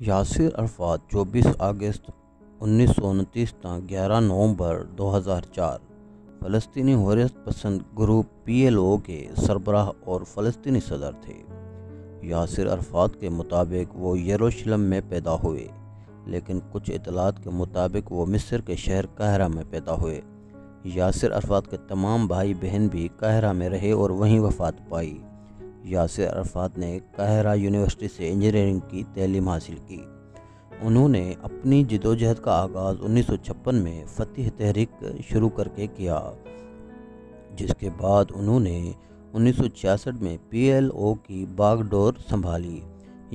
یاسر عرفات 24 اگست 1929 تا 11 نومبر 2004 فلسطینی حریت پسند گروپ PLO کے سربراہ اور فلسطینی صدر تھے۔ یاسر عرفات کے مطابق وہ یروشلم میں پیدا ہوئے، لیکن کچھ اطلاعات کے مطابق وہ مصر کے شہر قاہرہ میں پیدا ہوئے۔ یاسر عرفات کے تمام بھائی بہن بھی قاہرہ میں رہے اور وہیں وفات پائی۔ یاسر عرفات نے قاہرہ یونیورسٹی سے انجینئرنگ کی تعلیم حاصل کی۔ انہوں نے اپنی جدوجہد کا آغاز 1956 میں فتح تحریک شروع کر کے کیا، جس کے بعد انہوں نے 1966 میں PLO کی باغ ڈور سنبھالی۔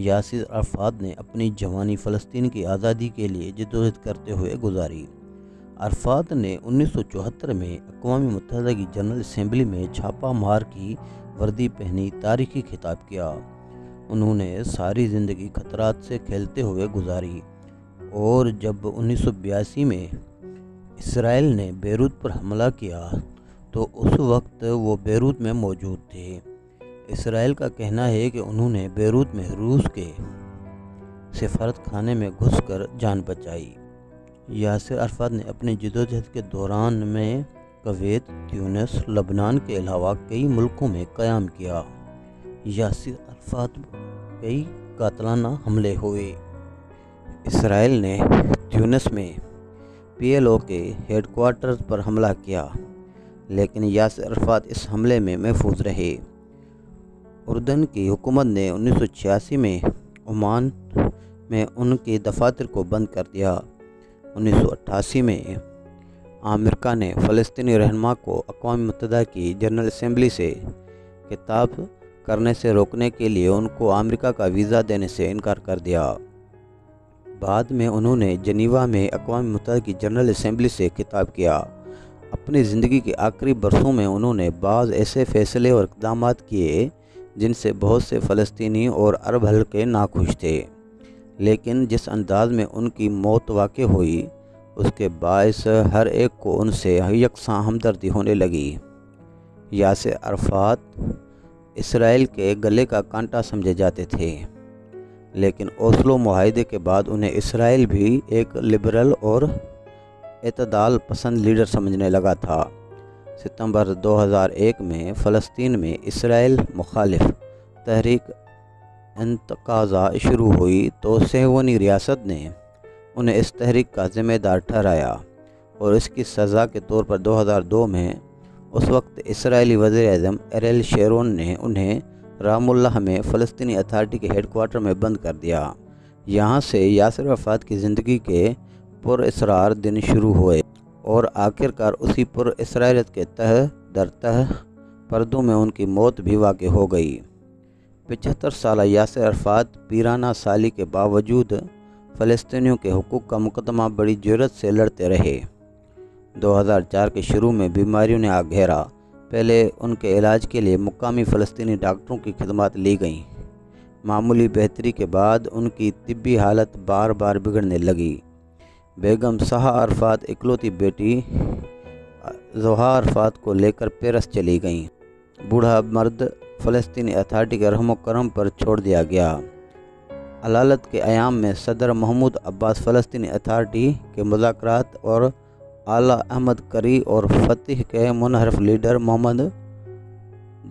یاسر عرفات نے اپنی جوانی فلسطین کی آزادی کے لیے جدوجہد کرتے ہوئے گزاری۔ عرفات نے 1974 میں اقوام متحدہ کی جنرل اسمبلی میں چھاپہ مار کی وردی پہنی تاریخی خطاب کیا۔ انہوں نے ساری زندگی خطرات سے کھیلتے ہوئے گزاری، اور جب 1982 میں اسرائیل نے بیروت پر حملہ کیا تو اس وقت وہ بیروت میں موجود تھے۔ اسرائیل کا کہنا ہے کہ انہوں نے بیروت میں روس کے سفارت خانے میں گھس کر جان بچائی۔ یاسر عرفات نے اپنی جدوجہد کے دوران میں کویت، تیونس، لبنان کے علاوہ کئی ملکوں میں قیام کیا۔ یاسر عرفات کئی قاتلانہ حملے ہوئے۔ اسرائیل نے تیونس میں PLO کے ہیڈ کوارٹرز پر حملہ کیا، لیکن یاسر عرفات اس حملے میں محفوظ رہے۔ اردن کی حکومت نے 1986 میں عمان میں ان کے دفاتر کو بند کر دیا۔ 1988 میں امریکہ نے فلسطینی رہنما کو اقوام متحدہ کی جنرل اسمبلی سے خطاب کرنے سے روکنے کے لیے ان کو امریکہ کا ویزا دینے سے انکار کر دیا۔ بعد میں انہوں نے جنیوا میں اقوام متحدہ کی جنرل اسمبلی سے خطاب کیا۔ اپنی زندگی کے آخری برسوں میں انہوں نے بعض ایسے فیصلے اور اقدامات کیے جن سے بہت سے فلسطینی اور عرب حلقے ناخوش تھے، لیکن جس انداز میں ان کی موت واقع ہوئی اس کے باعث ہر ایک کو ان سے یکساں ہمدردی ہونے لگی۔ یاسر عرفات اسرائیل کے گلے کا کانٹا سمجھے جاتے تھے، لیکن اوسلو معاہدے کے بعد انہیں اسرائیل بھی ایک لبرل اور اعتدال پسند لیڈر سمجھنے لگا تھا۔ ستمبر 2001 میں فلسطین میں اسرائیل مخالف تحریک انتقاضہ شروع ہوئی تو صہیونی ریاست نے انہیں اس تحریک کا ذمہ دار ٹھہرایا، اور اس کی سزا کے طور پر 2002 میں اس وقت اسرائیلی وزیر اعظم ایریل شیرون نے انہیں رام اللہ میں فلسطینی اتھارٹی کے ہیڈ کوارٹر میں بند کر دیا۔ یہاں سے یاسر عرفات کی زندگی کے پر اسرار دن شروع ہوئے، اور آخرکار اسی پر اسرائیلیت کے تہ در تہ پردوں میں ان کی موت بھی واقع ہو گئی۔ 75 سالہ یاسر عرفات پیرانہ سالی کے باوجود فلسطینیوں کے حقوق کا مقدمہ بڑی جرأت سے لڑتے رہے۔ 2004 کے شروع میں بیماریوں نے آ گھیرا۔ پہلے ان کے علاج کے لیے مقامی فلسطینی ڈاکٹروں کی خدمات لی گئیں۔ معمولی بہتری کے بعد ان کی طبی حالت بار بار بگڑنے لگی۔ بیگم سہا عرفات اکلوتی بیٹی زوہا عرفات کو لے کر پیرس چلی گئیں۔ بوڑھا مرد فلسطینی اتھارٹی کے رحم و کرم پر چھوڑ دیا گیا۔ علالت کے ایام میں صدر محمود عباس فلسطینی اتھارٹی کے مذاکرات اور اعلیٰ احمد کری اور فتح کے منحرف لیڈر محمد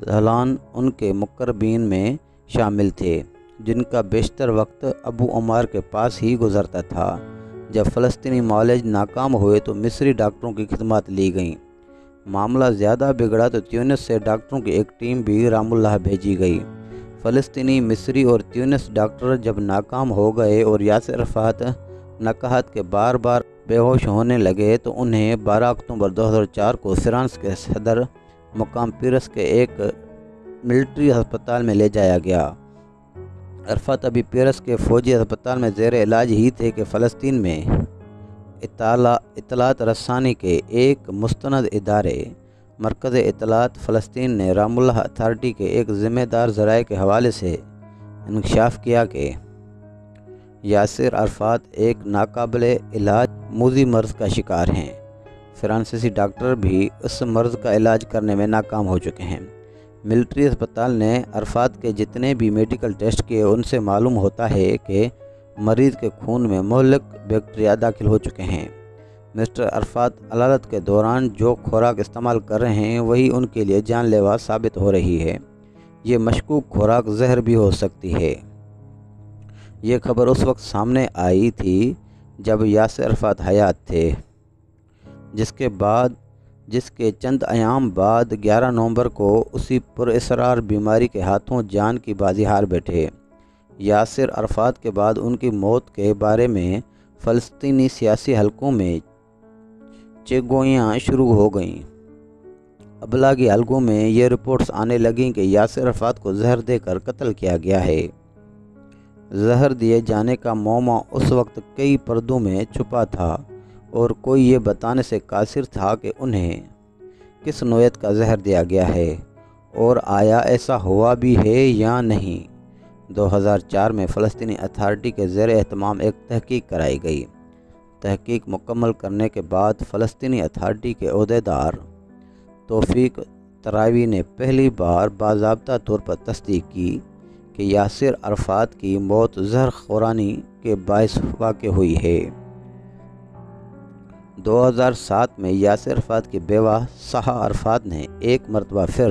دہلان ان کے مقربین میں شامل تھے، جن کا بیشتر وقت ابو عمار کے پاس ہی گزرتا تھا۔ جب فلسطینی معالج ناکام ہوئے تو مصری ڈاکٹروں کی خدمات لی گئیں۔ معاملہ زیادہ بگڑا تو تیونس سے ڈاکٹروں کی ایک ٹیم بھی رام اللہ بھیجی گئی۔ فلسطینی، مصری اور تیونس ڈاکٹر جب ناکام ہو گئے اور یاسر عرفات نکہت کے بار بار بے ہوش ہونے لگے تو انہیں 12 اکتوبر 2004 کو فرانس کے صدر مقام پیرس کے ایک ملٹری ہسپتال میں لے جایا گیا۔ عرفات ابھی پیرس کے فوجی ہسپتال میں زیر علاج ہی تھے کہ فلسطین میں اطلاعات رسانی کے ایک مستند ادارے مرکز اطلاعات فلسطین نے رام اللہ اتھارٹی کے ایک ذمہ دار ذرائع کے حوالے سے انکشاف کیا کہ یاسر عرفات ایک ناقابل علاج موذی مرض کا شکار ہیں۔ فرانسیسی ڈاکٹر بھی اس مرض کا علاج کرنے میں ناکام ہو چکے ہیں۔ ملٹری اسپتال نے عرفات کے جتنے بھی میڈیکل ٹیسٹ کیے ان سے معلوم ہوتا ہے کہ مریض کے خون میں مہلک بیکٹیریا داخل ہو چکے ہیں۔ مسٹر عرفات عدالت کے دوران جو خوراک استعمال کر رہے ہیں وہی ان کے لیے جان لیوا ثابت ہو رہی ہے۔ یہ مشکوک خوراک زہر بھی ہو سکتی ہے۔ یہ خبر اس وقت سامنے آئی تھی جب یاسر عرفات حیات تھے، جس کے چند ایام بعد 11 نومبر کو اسی پراسرار بیماری کے ہاتھوں جان کی بازی ہار بیٹھے۔ یاسر عرفات کے بعد ان کی موت کے بارے میں فلسطینی سیاسی حلقوں میں چگوئیاں شروع ہو گئیں۔ ابلاغی حلقوں میں یہ رپورٹس آنے لگیں کہ یاسر عرفات کو زہر دے کر قتل کیا گیا ہے۔ زہر دیے جانے کا معمہ اس وقت کئی پردوں میں چھپا تھا اور کوئی یہ بتانے سے قاصر تھا کہ انہیں کس نوعیت کا زہر دیا گیا ہے اور آیا ایسا ہوا بھی ہے یا نہیں۔ 2004 میں فلسطینی اتھارٹی کے زیر اہتمام ایک تحقیق کرائی گئی۔ تحقیق مکمل کرنے کے بعد فلسطینی اتھارٹی کے عہدیدار توفیق تراوی نے پہلی بار باضابطہ طور پر تصدیق کی کہ یاسر عرفات کی موت زہر خورانی کے باعث واقع ہوئی ہے۔ 2007 میں یاسر عرفات کی بیوہ سہا عرفات نے ایک مرتبہ پھر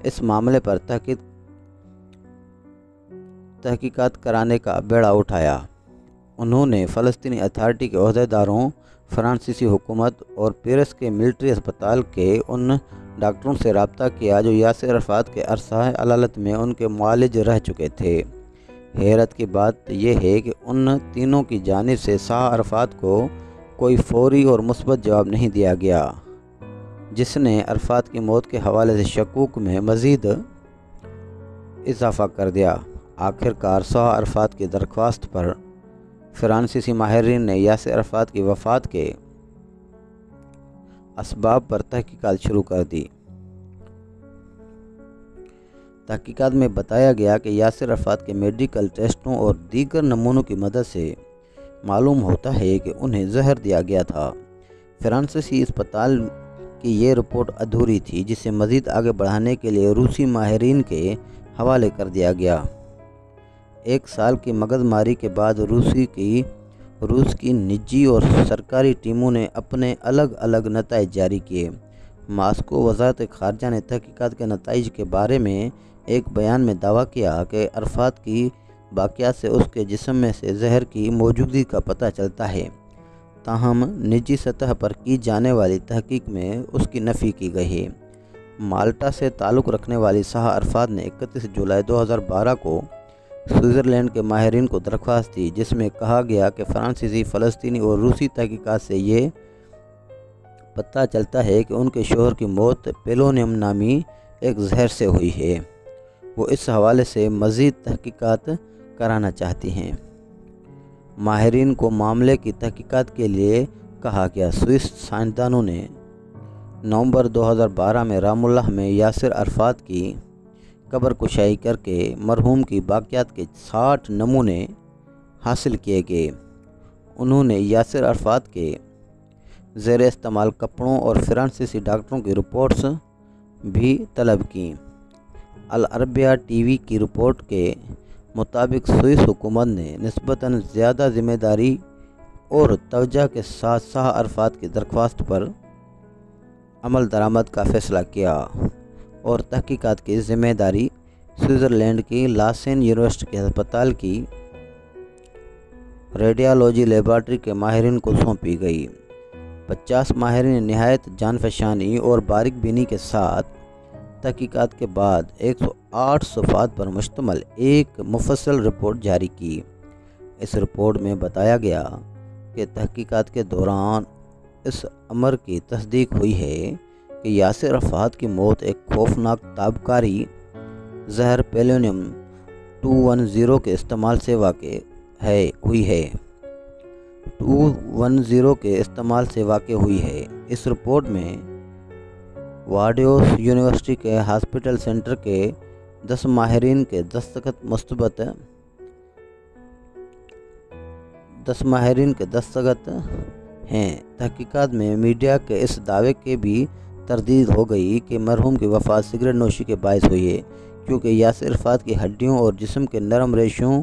اس معاملے پر تحقیقات کرانے کا بیڑا اٹھایا۔ انہوں نے فلسطینی اتھارٹی کے عہدیداروں، فرانسیسی حکومت اور پیرس کے ملٹری اسپتال کے ان ڈاکٹروں سے رابطہ کیا جو یاسر عرفات کے عرصہ عدالت میں ان کے معالج رہ چکے تھے۔ حیرت کی بات یہ ہے کہ ان تینوں کی جانب سے سہا عرفات کو کوئی فوری اور مثبت جواب نہیں دیا گیا، جس نے عرفات کی موت کے حوالے سے شکوک میں مزید اضافہ کر دیا۔ آخرکار سہا عرفات کی درخواست پر فرانسیسی ماہرین نے یاسر عرفات کی وفات کے اسباب پر تحقیقات شروع کر دی۔ تحقیقات میں بتایا گیا کہ یاسر عرفات کے میڈیکل ٹیسٹوں اور دیگر نمونوں کی مدد سے معلوم ہوتا ہے کہ انہیں زہر دیا گیا تھا۔ فرانسیسی اسپتال کی یہ رپورٹ ادھوری تھی، جسے مزید آگے بڑھانے کے لیے روسی ماہرین کے حوالے کر دیا گیا۔ 1 سال کی مغز ماری کے بعد روس کی نجی اور سرکاری ٹیموں نے اپنے الگ الگ نتائج جاری کیے۔ ماسکو وزارت خارجہ نے تحقیقات کے نتائج کے بارے میں ایک بیان میں دعویٰ کیا کہ عرفات کی باقیات سے اس کے جسم میں سے زہر کی موجودگی کا پتہ چلتا ہے، تاہم نجی سطح پر کی جانے والی تحقیق میں اس کی نفی کی گئی ہے۔ مالٹا سے تعلق رکھنے والی سہا عرفات نے 31 جولائی 2012 کو سوئٹزرلینڈ کے ماہرین کو درخواست دی، جس میں کہا گیا کہ فرانسیسی، فلسطینی اور روسی تحقیقات سے یہ پتہ چلتا ہے کہ ان کے شوہر کی موت پولونیم نامی ایک زہر سے ہوئی ہے۔ وہ اس حوالے سے مزید تحقیقات کرانا چاہتی ہیں۔ ماہرین کو معاملے کی تحقیقات کے لیے کہا گیا۔ سوئس سائنسدانوں نے نومبر 2012 میں رام اللہ میں یاسر عرفات کی قبر کشائی کر کے مرحوم کی باقیات کے 60 نمونے حاصل کیے گئے۔ انہوں نے یاسر عرفات کے زیر استعمال کپڑوں اور فرانسیسی ڈاکٹروں کی رپورٹس بھی طلب کیں۔ العربیہ ٹی وی کی رپورٹ کے مطابق سوئس حکومت نے نسبتاً زیادہ ذمہ داری اور توجہ کے ساتھ سہا عرفات کی درخواست پر عمل درآمد کا فیصلہ کیا اور تحقیقات کی ذمہ داری سوئٹزرلینڈ کی لاسین یونیورسٹی کے ہسپتال کی ریڈیالوجی لیبارٹری کے ماہرین کو سونپی گئی۔ 50 ماہرین نے نہایت جان فشانی اور باریک بینی کے ساتھ تحقیقات کے بعد 108 صفحات پر مشتمل ایک مفصل رپورٹ جاری کی۔ اس رپورٹ میں بتایا گیا کہ تحقیقات کے دوران اس امر کی تصدیق ہوئی ہے کہ یاسر عرفات کی موت ایک خوفناک تابکاری زہر پولونیم 210 کے استعمال سے ہوئی ہے۔ 210 کے استعمال سے واقع ہوئی ہے۔ اس رپورٹ میں وارڈیوس یونیورسٹی کے ہاسپٹل سینٹر کے 10 ماہرین کے دستخط ہیں۔ تحقیقات میں میڈیا کے اس دعوے کے بھی تردید ہو گئی کہ مرحوم کی وفات سگریٹ نوشی کے باعث ہوئی ہے، کیونکہ یاسر عرفات کی ہڈیوں اور جسم کے نرم ریشوں